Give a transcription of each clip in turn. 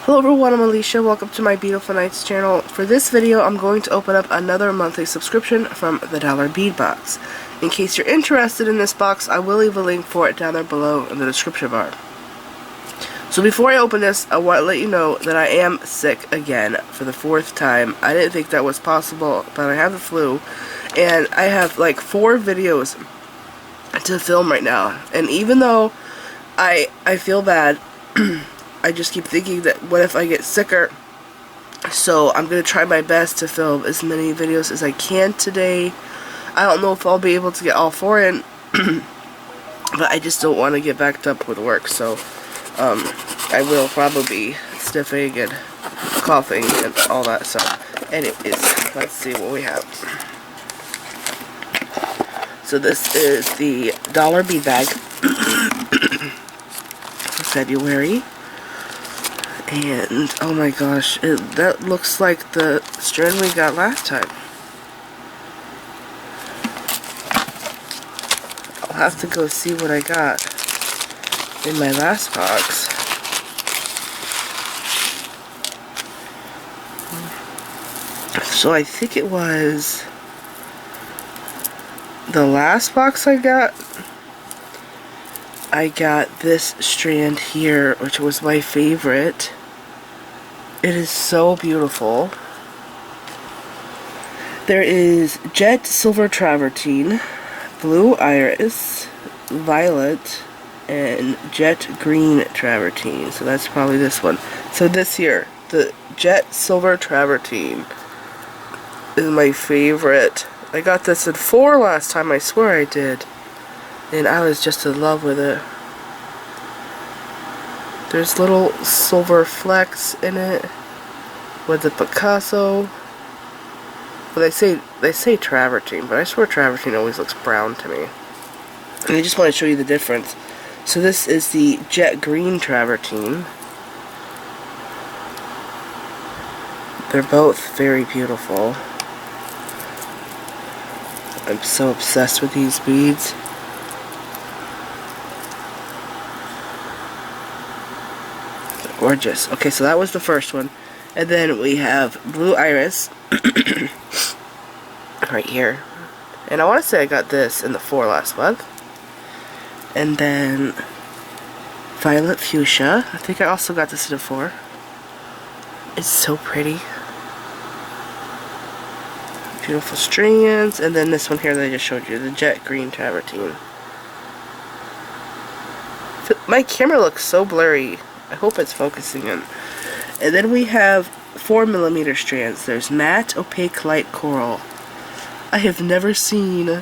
Hello everyone, I'm Alicia. Welcome to my Beadifulnights channel. For this video, I'm going to open up another monthly subscription from the Dollar Bead box. In case you're interested in this box, I will leave a link for it down there below in the description bar. So before I open this, I want to let you know that I am sick again for the fourth time. I didn't think that was possible, but I have the flu, and I have like 4 videos to film right now. And even though I feel bad, I just keep thinking that what if I get sicker? So I'm going to try my best to film as many videos as I can today. I don't know if I'll be able to get all 4 in, but I just don't want to get backed up with work. So I will probably be sniffing and coughing and all that stuff. Anyways, let's see what we have. So this is the Dollar Bead bag for February. And, oh my gosh, that looks like the strand we got last time. I'll have to go see what I got in my last box. So I think it was the last box I got this strand here, which was my favorite. It is so beautiful. There is jet silver travertine, blue iris, violet, and jet green travertine. So that's probably this one. So this here, the jet silver travertine is my favorite. I got this in 4 last time, I swear I did. And I was just in love with it. There's little silver flecks in it with the Picasso. Well, they say travertine, but I swear travertine always looks brown to me. And I just want to show you the difference. So this is the jet green travertine. They're both very beautiful. I'm so obsessed with these beads. Gorgeous. Okay, so that was the first one. And then we have blue iris right here. And I want to say I got this in the 4 last month. And then violet fuchsia. I think I also got this in the 4. It's so pretty. Beautiful strands. And then this one here that I just showed you, the jet green travertine. My camera looks so blurry. I hope it's focusing in. And then we have 4mm strands. There's matte, opaque, light coral. I have never seen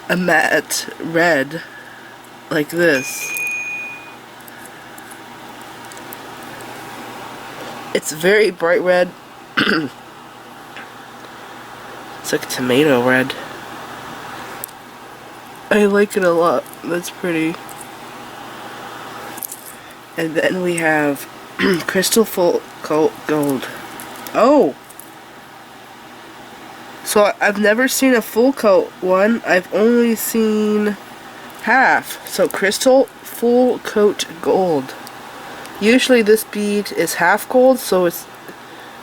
a matte red like this. It's very bright red. It's like tomato red. I like it a lot. That's pretty. And then we have crystal full coat gold. Oh! So I've never seen a full coat one. I've only seen half. So crystal full coat gold. Usually this bead is half gold, so it's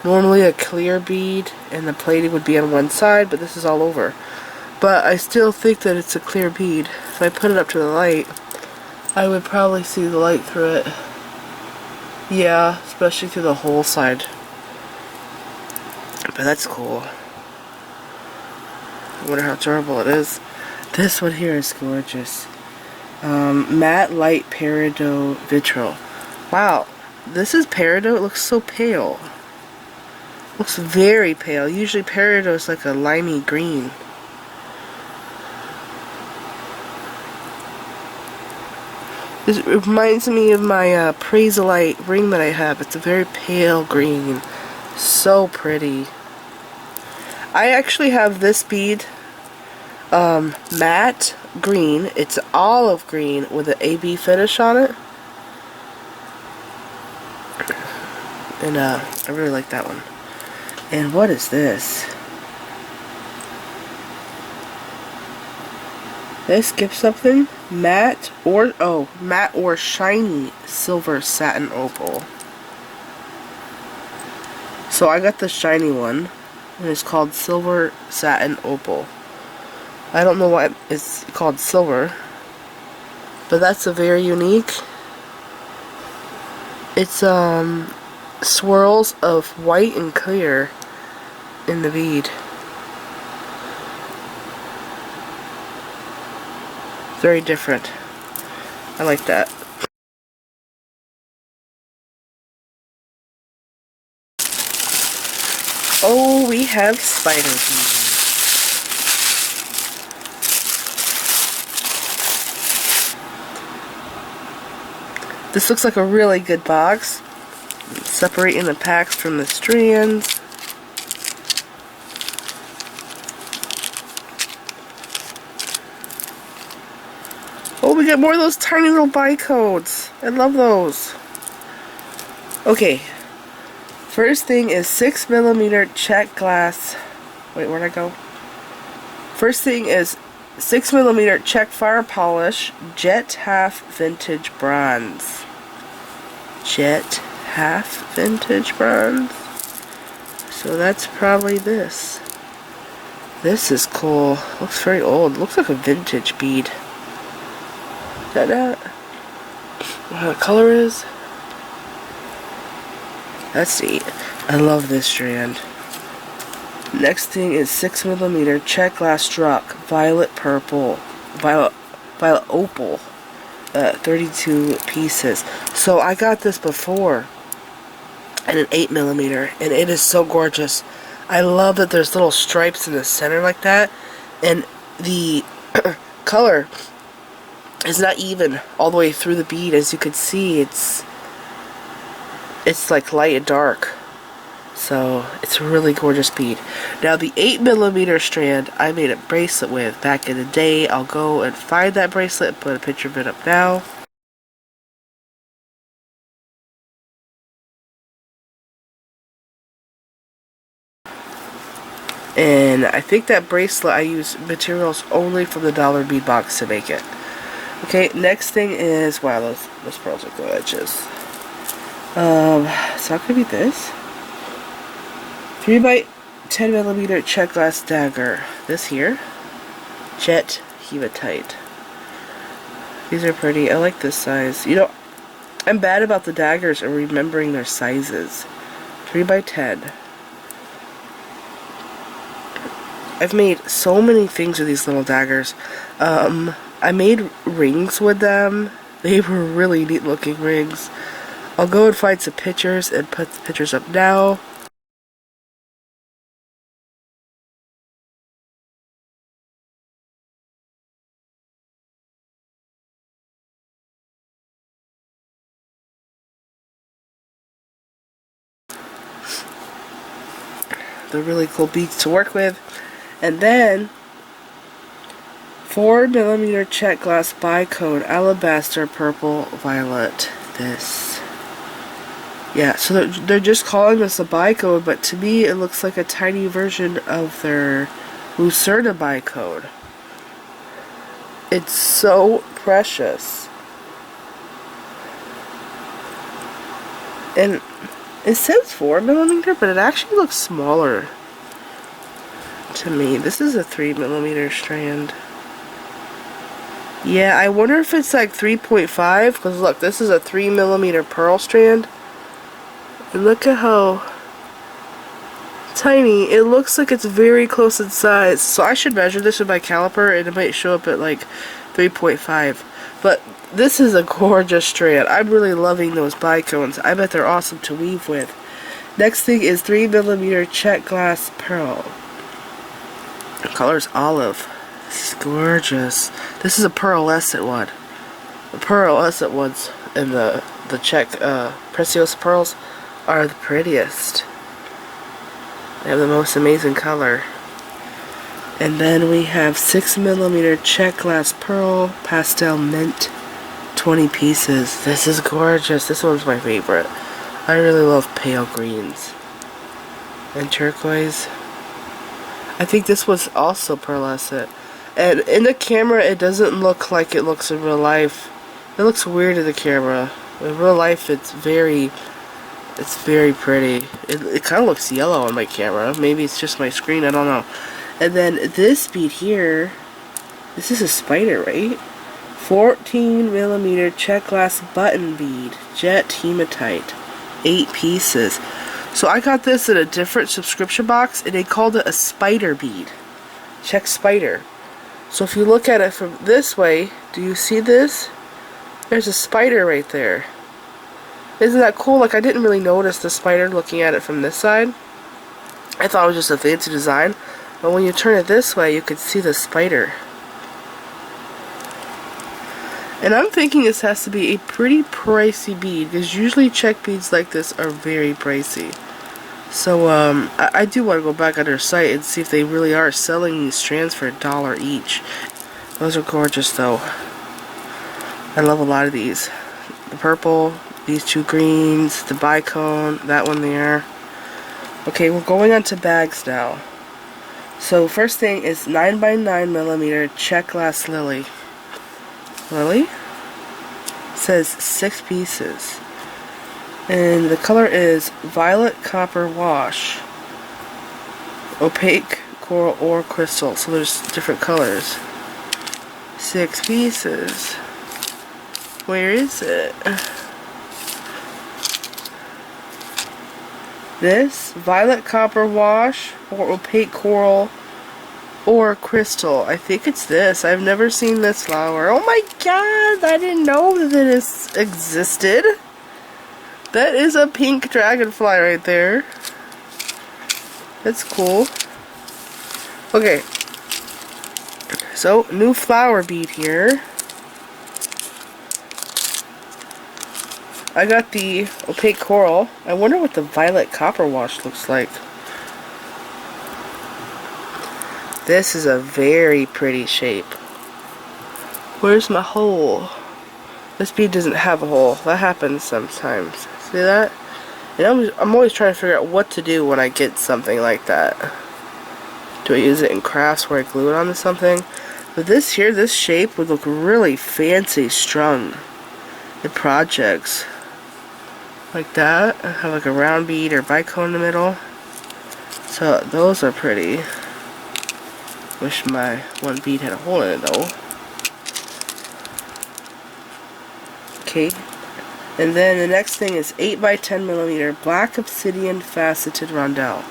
normally a clear bead and the plating would be on one side, but this is all over. But I still think that it's a clear bead. If I put it up to the light, I would probably see the light through it. Yeah, especially through the whole side. But that's cool. I wonder how durable it is. This one here is gorgeous. Matte light peridot vitriol. Wow, this is peridot. It looks so pale. Looks very pale. Usually peridot is like a limey green. It reminds me of my Praise-A-Lite ring that I have. It's a very pale green. So pretty. I actually have this bead matte green. It's olive green with an AB finish on it. And I really like that one. And what is this? Did I skip something? Matte or shiny silver satin opal. So I got the shiny one, and it's called Silver Satin Opal. I don't know why it's called silver, but that's a very unique. It's swirls of white and clear in the bead. Very different. I like that. Oh, we have spider beads. This looks like a really good box. Separating the packs from the strands. Oh, we got more of those tiny little bicodes. I love those. Okay. First thing is 6mm Czech glass. Wait, where'd I go? First thing is 6mm Czech fire polish jet half vintage bronze. Jet half vintage bronze. So that's probably this. This is cool. Looks very old. Looks like a vintage bead. Is that it? What the color is? That's neat. I love this strand. Next thing is 6mm Czech glass struck violet purple, violet opal, 32 pieces. So I got this before in an 8mm, and it is so gorgeous. I love that there's little stripes in the center like that, and the color is not even all the way through the bead. As you can see, it's like light and dark. So it's a really gorgeous bead. Now the 8mm strand I made a bracelet with back in the day. I'll go and find that bracelet and put a picture of it up now. And I think that bracelet I use materials only from the dollar bead box to make it. Okay, next thing is, wow, those pearls are gorgeous. So it could be this 3x10mm Czech glass dagger. This here, jet hematite. These are pretty. I like this size. You know, I'm bad about the daggers and remembering their sizes. 3x10. I've made so many things with these little daggers. I made rings with them. They were really neat looking rings. I'll go and find some pictures and put the pictures up now. They're really cool beads to work with. And then 4mm Czech glass bicone alabaster purple violet. This. Yeah, so they're just calling this a bicone, but to me it looks like a tiny version of their Lucerna bicone. It's so precious. And it says 4mm, but it actually looks smaller to me. This is a 3mm strand. Yeah, I wonder if it's like 3.5, because look, this is a 3mm pearl strand. And look at how tiny. It looks like it's very close in size. So I should measure this with my caliper, and it might show up at like 3.5. But this is a gorgeous strand. I'm really loving those bicones. I bet they're awesome to weave with. Next thing is 3mm Czech glass pearl. The color's olive. This is gorgeous. This is a pearlescent one. The pearlescent ones and the Czech Precious pearls are the prettiest. They have the most amazing color. And then we have 6mm Czech glass pearl pastel mint, 20 pieces. This is gorgeous. This one's my favorite. I really love pale greens and turquoise. I think this was also pearlescent. And in the camera, it doesn't look like it looks in real life. It looks weird in the camera. In real life, it's very It's very pretty. It kind of looks yellow on my camera. Maybe it's just my screen, I don't know. And then this bead here, this is a spider, right? 14mm Czech glass button bead, jet hematite, 8 pieces. So I got this in a different subscription box, and they called it a spider bead, Czech spider. So if you look at it from this way, do you see this? There's a spider right there. Isn't that cool? Like, I didn't really notice the spider looking at it from this side. I thought it was just a fancy design. But when you turn it this way, you could see the spider. And I'm thinking this has to be a pretty pricey bead, because usually Czech beads like this are very pricey. So I do want to go back on their site and see if they really are selling these strands for $1 each. Those are gorgeous though. I love a lot of these. The purple, these 2 greens, the Bicone, that one there. Okay, we're going on to bags now. So first thing is 9x9mm Czech glass lily. Lily? It says 6 pieces. And the color is violet copper wash, opaque coral or crystal. So there's different colors. 6 pieces. Where is it? This violet copper wash or opaque coral or crystal. I think it's this. I've never seen this flower. Oh my god, I didn't know that this existed. That is a pink dragonfly right there. That's cool. Okay. So, new flower bead here. I got the opaque coral. I wonder what the violet copper wash looks like. This is a very pretty shape. Where's my hole? This bead doesn't have a hole. That happens sometimes. See that? And I'm always trying to figure out what to do when I get something like that. Do I use it in crafts where I glue it onto something? But this here, this shape would look really fancy strung in projects. Like that. I have like a round bead or bicone in the middle. So those are pretty. Wish my one bead had a hole in it though. Okay. And then the next thing is 8x10mm black obsidian faceted rondelle.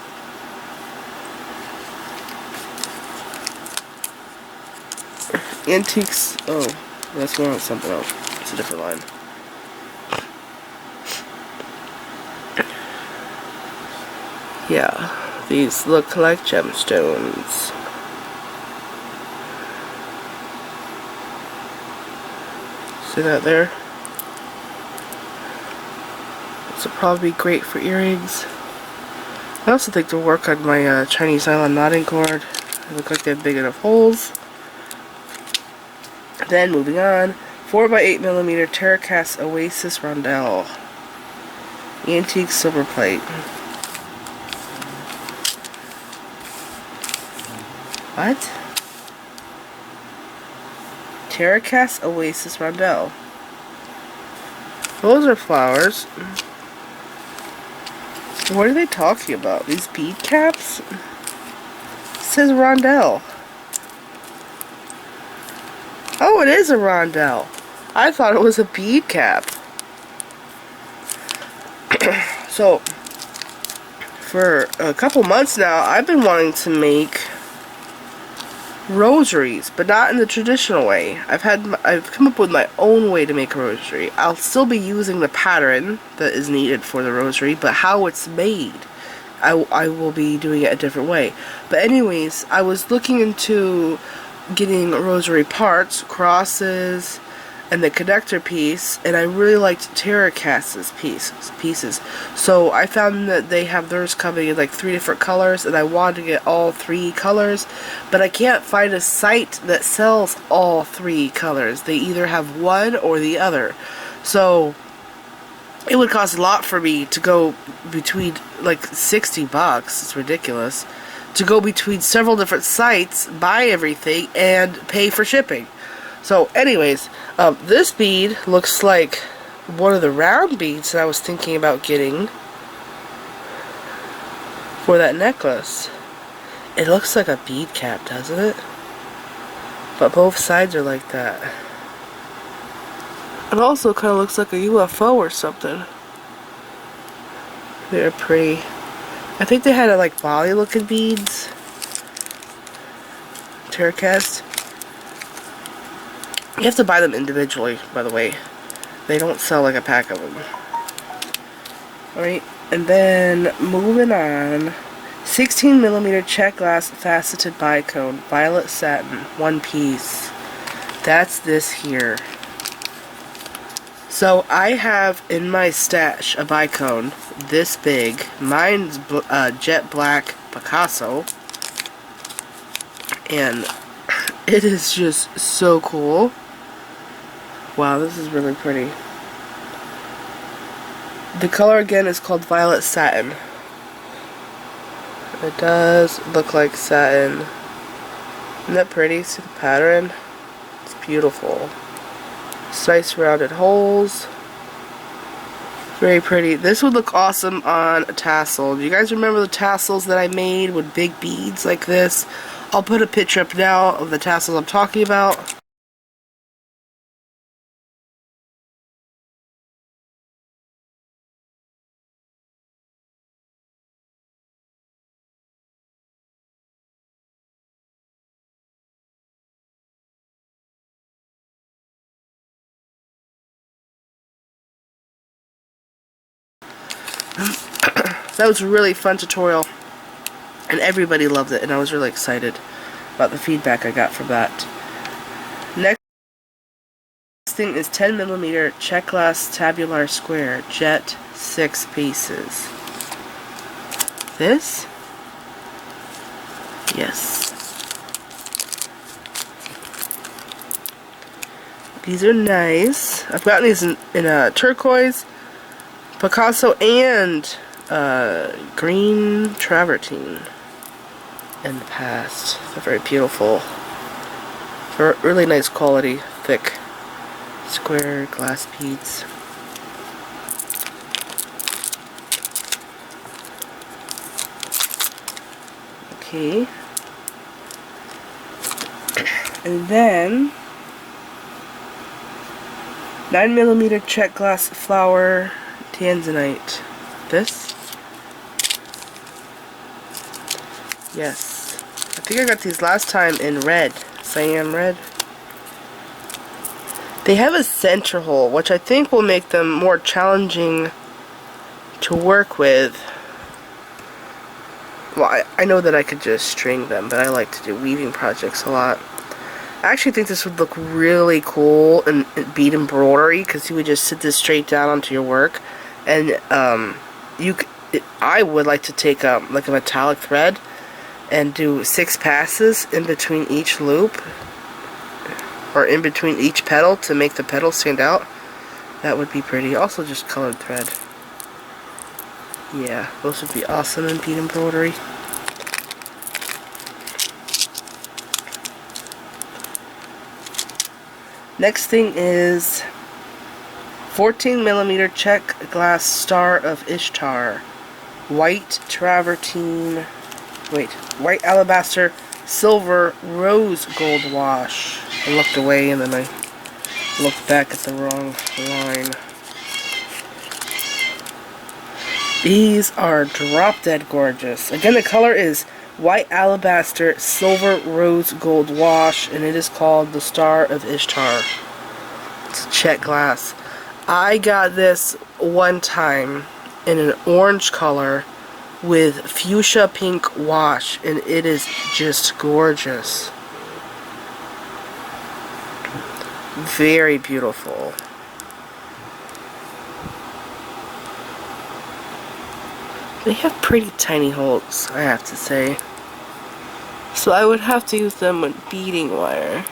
Antiques. Oh, that's going on something else. It's a different line. Yeah, these look like gemstones. See that there? This will probably be great for earrings. I also think to work on my Chinese nylon knotting cord. They look like they have big enough holes. Then moving on, 4x8mm Terracast Oasis Rondelle. Antique silver plate. What? Terracast Oasis Rondelle. Those are flowers. What are they talking about? These bead caps? It says Rondelle. Oh, it is a rondelle. I thought it was a bead cap. So, for a couple months now, I've been wanting to make rosaries, but not in the traditional way. I've come up with my own way to make a rosary. I'll still be using the pattern that is needed for the rosary, but how it's made, I will be doing it a different way. But anyways, I was looking into getting rosary parts, crosses, and the connector piece, and I really liked Terracast's pieces. So I found that they have theirs coming in like 3 different colors, and I wanted to get all 3 colors, but I can't find a site that sells all 3 colors. They either have one or the other. So it would cost a lot for me to go between like $60. It's ridiculous. To go between several different sites, buy everything, and pay for shipping. So anyways, this bead looks like one of the round beads that I was thinking about getting. for that necklace. It looks like a bead cap, doesn't it? But both sides are like that. It also kind of looks like a UFO or something. They're pretty. I think they had like Bali looking beads. Tarot cast. You have to buy them individually, by the way. They don't sell like a pack of them. Alright, and then moving on. 16mm Czech glass faceted bicone, violet satin, one piece. That's this here. So I have in my stash a bicone this big. Mine's jet black Picasso, and it is just so cool. Wow, this is really pretty. The color again is called violet satin. It does look like satin. Isn't that pretty? See the pattern? It's beautiful. Nice rounded holes. Very pretty. This would look awesome on a tassel. Do you guys remember the tassels that I made with big beads like this? I'll put a picture up now of the tassels I'm talking about. That was a really fun tutorial, and everybody loved it, and I was really excited about the feedback I got from that. Next thing is 10mm Czech glass tabular square, jet, 6 pieces. This? Yes. These are nice. I've gotten these in turquoise, Picasso, and green travertine in the past. They're very beautiful. They're really nice quality, thick, square glass beads. Okay. And then 9mm Czech glass flower Tanzanite. This? Yes. I think I got these last time in red. Cyan red. They have a center hole, which I think will make them more challenging to work with. Well, I know that I could just string them, but I like to do weaving projects a lot. I actually think this would look really cool in bead embroidery, because you would just sit this straight down onto your work, and I would like to take like a metallic thread and do 6 passes in between each loop, or in between each petal to make the petal stand out. That would be pretty. Also just colored thread. Yeah, those would be awesome in bead embroidery. Next thing is 14mm Czech glass star of Ishtar, white travertine, white alabaster, silver rose gold wash. I looked away and then I looked back at the wrong line. These are drop dead gorgeous. Again, the color is white alabaster, silver rose gold wash, and it is called the Star of Ishtar. It's a Czech glass. I got this one time in an orange color with fuchsia pink wash, and it is just gorgeous. Very beautiful. They have pretty tiny holes, I have to say. So I would have to use them with beading wire.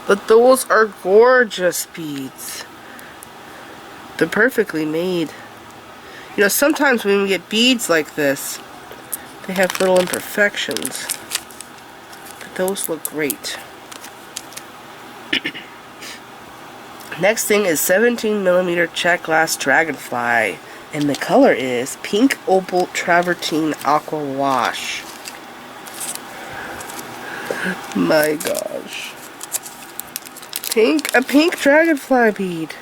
But those are gorgeous beads. They're perfectly made. You know, sometimes when we get beads like this, they have little imperfections. But those look great. Next thing is 17mm Czech glass Dragonfly. And the color is Pink Opal Travertine Aqua Wash. My gosh. A pink dragonfly bead.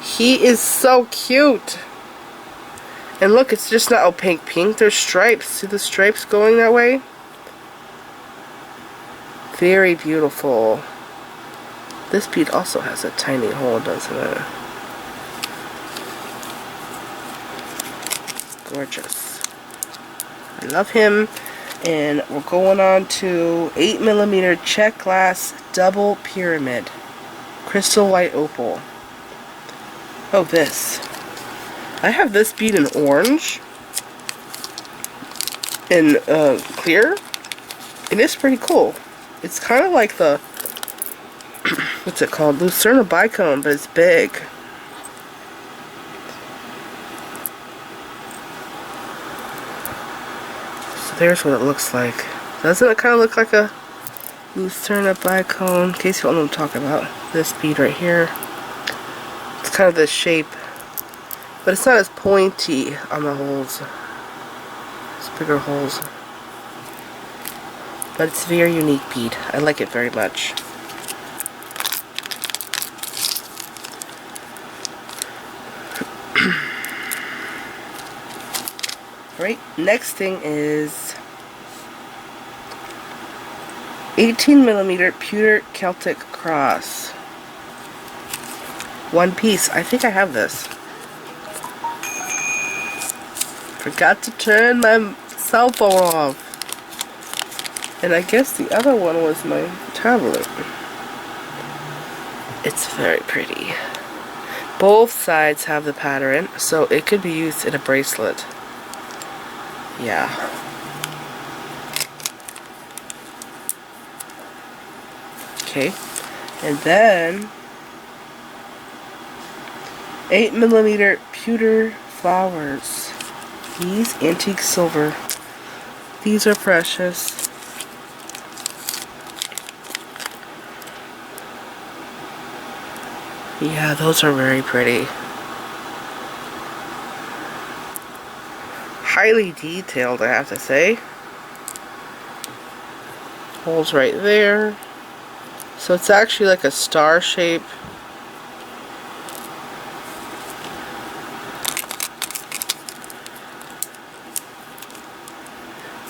He is so cute. And look, it's just not opaque pink. There's stripes. See the stripes going that way? Very beautiful. This bead also has a tiny hole, doesn't it? Gorgeous. I love him. And we're going on to 8mm Czech glass double pyramid. Crystal white opal. Oh, this. I have this bead in orange. In clear. And it's pretty cool. It's kind of like the, what's it called? Lucerna Bicone, but it's big. So there's what it looks like. Doesn't it kind of look like a Lucerna Bicone? In case you don't know what I'm talking about. This bead right here. It's kind of this shape. But it's not as pointy on the holes. It's bigger holes. But it's a very unique bead. I like it very much. Alright, next thing is 18mm Pewter Celtic Cross. One piece. I think I have this. Forgot to turn my cell phone off. And I guess the other one was my tablet. It's very pretty. Both sides have the pattern, so it could be used in a bracelet. Yeah. Okay. And then 8mm pewter flowers. These antique silver. These are precious. Yeah, those are very pretty. Highly detailed, I have to say. Holes right there. So it's actually like a star shape.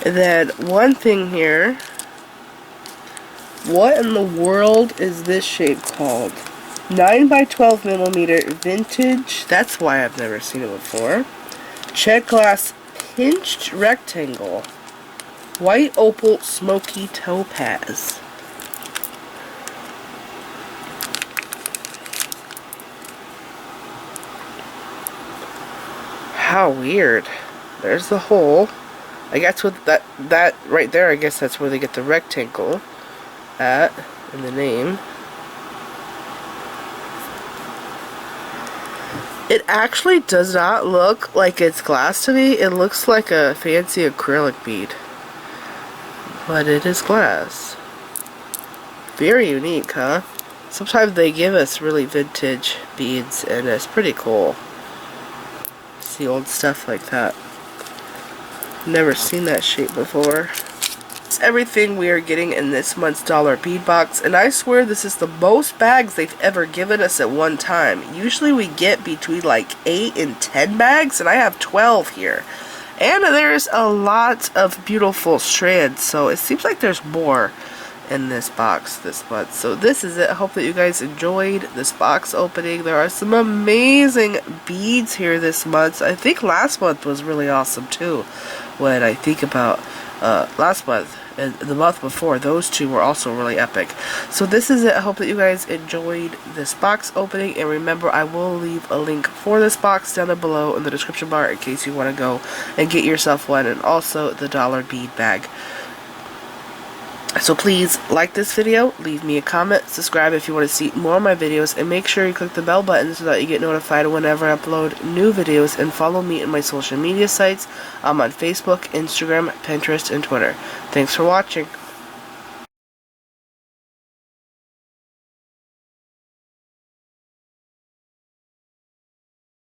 And then one thing here. What in the world is this shape called? 9x12mm vintage. That's why I've never seen it before. Czech glass pinched rectangle. White opal smoky topaz. How weird. There's the hole. I guess with that right there, I guess that's where they get the rectangle at in the name. It actually does not look like it's glass to me. It looks like a fancy acrylic bead. But it is glass. Very unique, huh? Sometimes they give us really vintage beads and it's pretty cool. See old stuff like that. Never seen that shape before. It's everything we are getting in this month's dollar bead box, and I swear this is the most bags they've ever given us at one time. Usually we get between like 8 and 10 bags, and I have 12 here. And there's a lot of beautiful strands, so it seems like there's more in this box this month. So this is it. I hope that you guys enjoyed this box opening. There are some amazing beads here this month. I think last month was really awesome too. When I think about last month and the month before, those two were also really epic. So this is it. I hope that you guys enjoyed this box opening, and remember, I will leave a link for this box down below in the description bar in case you want to go and get yourself one, and also the dollar bead bag. So please like this video, leave me a comment, subscribe if you want to see more of my videos, and make sure you click the bell button so that you get notified whenever I upload new videos, and follow me in my social media sites. I'm on Facebook, Instagram, Pinterest, and Twitter. Thanks for watching.